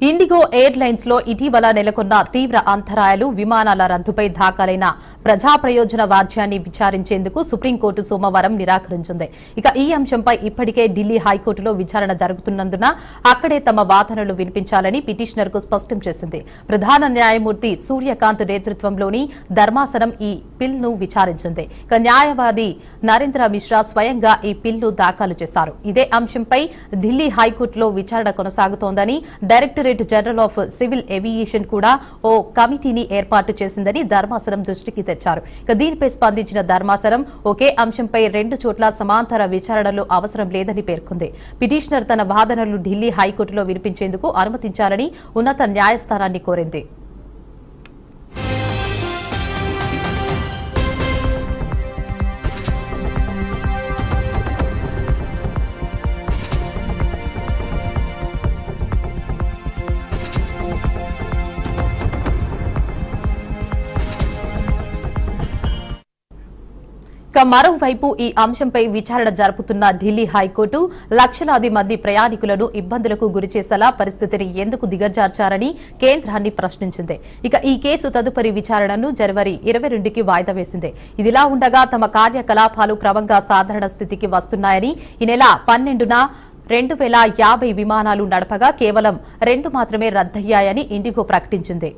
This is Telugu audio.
ఇండిగో ఎయిర్లైన్స్ లో ఇటీవల నెలకొన్న తీవ్ర అంతరాయాలు విమానాల రద్దుపై దాఖలైన ప్రజా ప్రయోజన వాద్యాన్ని విచారించేందుకు సుప్రీంకోర్టు సోమవారం నిరాకరించింది. ఇక ఈ అంశంపై ఇప్పటికే ఢిల్లీ హైకోర్టులో విచారణ జరుగుతున్నందున అక్కడే తమ వాదనలు వినిపించాలని పిటిషనర్ కు స్పష్టం చేసింది. ప్రధాన న్యాయమూర్తి సూర్యకాంత్ నేతృత్వంలోని ధర్మాసనం ఈ పిల్ ను విచారించింది. ఇక న్యాయవాది నరేంద్ర మిశ్రా స్వయంగా ఈ పిల్ ను దాఖలు చేశారు. ఇదే అంశంపై ఢిల్లీ హైకోర్టులో విచారణ కొనసాగుతోందని directorate general of civil aviation కూడా ఓ కమిటీని ఏర్పాటు చేసిందని ధర్మాసనం దృష్టికి తెచ్చారు. ఇక దీనిపై స్పందించిన ధర్మాసనం ఒకే అంశంపై 2 చోట్ల సమాంతర విచారణలు అవసరం లేదని పేర్కొంది. పిటిషనర్ తన వాదనలు ఢిల్లీ హైకోర్టులో వినిపించేందుకు అనుమతించాలని ఉన్నత న్యాయస్థానాన్ని కోరింది. మరోవైపు ఈ అంశంపై విచారణ జరుపుతున్న ఢిల్లీ హైకోర్టు లక్షలాది మంది ప్రయాణికులను ఇబ్బందులకు గురిచేసేలా పరిస్థితిని ఎందుకు దిగజార్చారని కేంద్రాన్ని ప్రశ్నించింది. ఇక ఈ కేసు తదుపరి విచారణను జనవరి 22కి వాయిదా వేసింది. ఇదిలా ఉండగా తమ కార్యకలాపాలు క్రమంగా సాధారణ స్థితికి వస్తున్నాయని ఈ నెల 12న 2050 విమానాలు నడపగా కేవలం 2 మాత్రమే రద్దయ్యాయని ఇండిగో ప్రకటించింది.